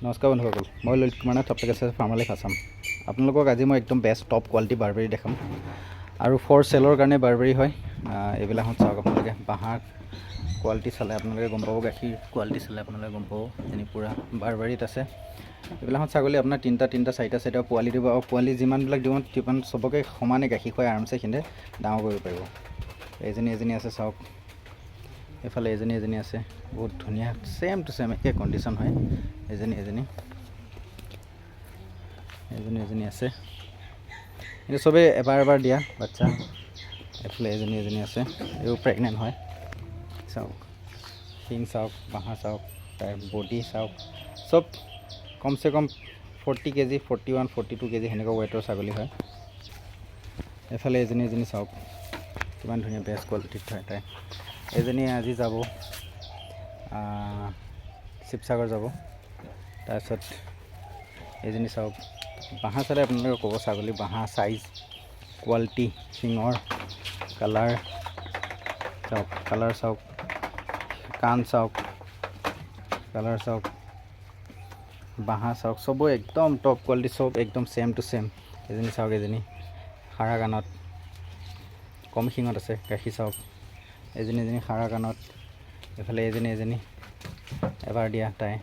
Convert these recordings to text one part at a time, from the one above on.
নমস্কাৰ বন্ধুসকল, মই ললিত কুমাৰ নাথ, আপোনালোকে আছে ফাৰ্মাৰ লাইফ আছাম। আপোনালোকক আজি মই একদম বেষ্ট টপ কোৱালিটি বাৰবেৰী দেখাম আৰু ফৰ চেলৰ কাৰণে বাৰবেৰী হয়। এইবিলাকত চাওক, আপোনালোকে বাঁহৰ কোৱালিটি চালে আপোনালোকে গম পাব, গাখীৰ কোৱালিটি চালে আপোনালোকে গম পাব। যেনে পূৰা বাৰবেৰীত আছে। এইবিলাকত ছাগলী আপোনাৰ তিনিটা চাৰিটা পোৱালি দিব, আৰু পোৱালি যিমানবিলাক দিব সিমান চবকে সমানে গাখীৰ খুৱাই আৰামছে সিহঁতে ডাঙৰ কৰিব পাৰিব। এজনী আছে চাওক, এইফালে এজনী আছে, বহুত ধুনীয়া, ছেম টু ছেম একে কণ্ডিশ্যন হয়। এজনী আছে, কিন্তু চবেই এবাৰ দিয়া বাচ্চা। এইফালে এজনী আছে, এইও প্ৰেগনেণ্ট হয়। চাওক শিং চাওক, বাঁহা চাওক, তাৰ বডি চাওক, চব কমচে কম 40 কেজি, 41, 42 কেজি সেনেকুৱা ৱেটৰ ছাগলী হয়। এইফালে এজনী চাওক, কিমান ধুনীয়া বেষ্ট কোৱালিটিত হয় তাই। এজনীয়ে আজি যাব শিৱসাগৰ যাব। তাৰপিছত এজনী চাওক, বাঁহা চালে আপোনালোকে ক'ব ছাগলী বাঁহা চাইজ কোৱালিটি, শিঙৰ কালাৰ চাওক, কাণ চাওক, কালাৰ চাওক, বাঁহা চাওক, চবো একদম টপ কোৱালিটি, চব একদম ছেম টু ছেম। এজনী চাওক, এজনী খাৰা কাণত, কম শিঙত আছে, গাখীৰ চাওক। এজনী খাৰা কাণত। এইফালে এজনী এবাৰ দিয়া তাই।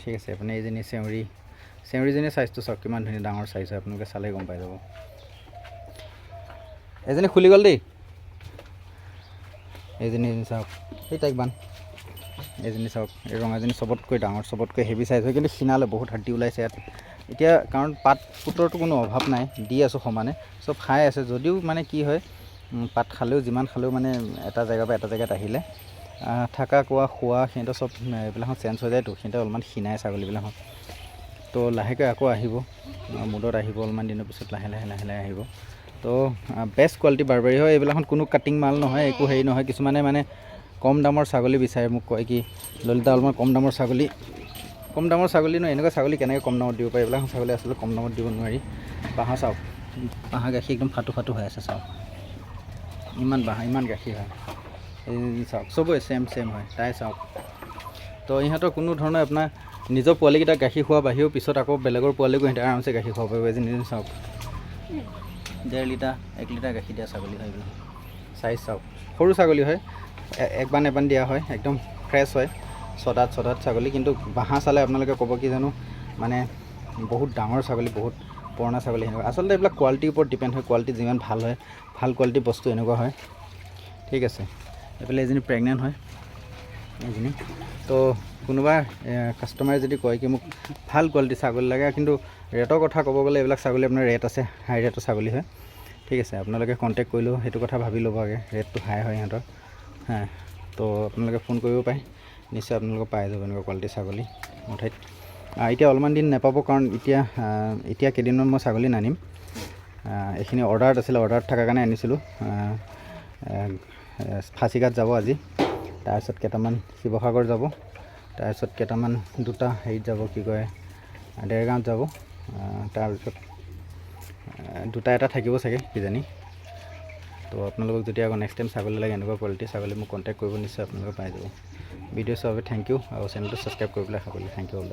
ঠিক আছে, আপুনি এইজনী চেউৰীজনী চাইজটো চাওক, কিমান ধুনীয়া ডাঙৰ চাইজ হয়, আপোনালোকে চালেই গম পাই যাব। এজনী খুলি গ'ল দেই। এজনী চাওক, এই তাইক বান। এজনী চাওক, এই ৰঙাজনী চবতকৈ ডাঙৰ, চবতকৈ হেভি চাইজ হয়, কিন্তু খীণালে বহুত হাড্ডি ওলাইছে ইয়াত এতিয়া, কাৰণ পাত পুতৰটো কোনো অভাৱ নাই, দি আছোঁ সমানে, চব খাই আছে। যদিও মানে কি হয়, পাত খালেও যিমান খালেও মানে এটা জেগাৰ পৰা এটা জেগাত আহিলে থকা কোৱা খোৱা সিহঁতৰ চব এইবিলাকত চেঞ্জ হৈ যায়তো, সিহঁতে অলপমান খীণাই ছাগলীবিলাকত। তো লাহেকৈ আকৌ আহিব, মুডত আহিব, অলপমান দিনৰ পিছত লাহে লাহে আহিব। তো বেষ্ট কোৱালিটি বাৰবেৰী হয়। এইবিলাকত কোনো কাটিং মাল নহয়, একো হেৰি নহয়। কিছুমানে মানে কম দামৰ ছাগলী বিচাৰে, মোক কয় কি ললিতা অলপমান কম দামৰ ছাগলীনো এনেকুৱা ছাগলী কেনেকৈ কম দামত দিব পাৰে। এইবিলাক ছাগলী আচলতে কম দামত দিব নোৱাৰি। বাঁহা চাওক, বাঁহা গাখীৰ একদম ফাটো হৈ আছে চাওক, ইমান বাঁহা, ইমান গাখীৰ হয়। এই চাওক, চবৰে ছেম হয়। তাই চাওক, তো ইহঁতৰ কোনো ধৰণৰ আপোনাৰ নিজৰ পোৱালিকেইটাক গাখীৰ খোৱা বাহিৰেও পিছত আকৌ বেলেগৰ পোৱালিকো সিহঁতে আৰামছে গাখীৰ খুৱাব পাৰিব। এজনী চাওক, 1.5 লিটাৰ 1 লিটাৰ গাখীৰ দিয়া ছাগলী হয়। এইবিলাক চাইজ চাওক, সৰু ছাগলী হয়, একবান দিয়া হয়, একদম ফ্ৰেছ হয়। চদাত ছাগলী, কিন্তু বাঁহা চালে আপোনালোকে ক'ব কি জানো, মানে বহুত ডাঙৰ ছাগলী, বহুত পুৰণা ছাগলী সেনেকুৱা। আচলতে এইবিলাক কোৱালিটিৰ ওপৰত ডিপেণ্ড হয়, কোৱালিটি যিমান ভাল হয়, ভাল কোৱালিটিৰ বস্তু এনেকুৱা হয়। ঠিক আছে, এইফালে এজনী প্ৰেগনেণ্ট হয় এজনী। তো কোনোবা কাষ্টমাৰে যদি কয় কি মোক ভাল কোৱালিটি ছাগলী লাগে, কিন্তু ৰেটৰ কথা ক'ব গ'লে এইবিলাক ছাগলী আপোনাৰ ৰেট আছে, হাই ৰেটৰ ছাগলী হয়। ঠিক আছে, আপোনালোকে কণ্টেক্ট কৰিলেও সেইটো কথা ভাবি ল'ব আগে, ৰেটটো হাই হয় সিহঁতৰ। তো আপোনালোকে ফোন কৰিব পাৰে, নিশ্চয় আপোনালোকে পাই যাব এনেকুৱা কোৱালিটি ছাগলী মোৰ ঠাইত। এতিয়া অলপমান দিন নাপাব, কাৰণ এতিয়া কেইদিনমান মই ছাগলী নানিম। এইখিনি অৰ্ডাৰত আছিলে, অৰ্ডাৰত থকাৰ কাৰণে আনিছিলোঁ। ফাঁচিঘাট যাব আজি, তাৰপিছত কেইটামান শিৱসাগৰ যাব, তাৰপিছত কেইটামান দুটা হেৰিত যাব, কি কয় দেৰগাঁৱত যাব, তাৰপিছত দুটা এটা থাকিব চাগে কিজানি। তো আপোনালোকক যদি আকৌ নেক্সট টাইম ছাগলী লাগে, এনেকুৱা কোৱালিটি ছাগলী মোক কণ্টেক্ট কৰিব, নিশ্চয় আপোনালোকে পাই যাব। ভিডিঅ' চোৱাৰ বাবে থেংক ইউ, আৰু চেনেলটো ছাবস্ক্ৰাইব কৰিবলৈ আশা কৰিলোঁ। Thank you all.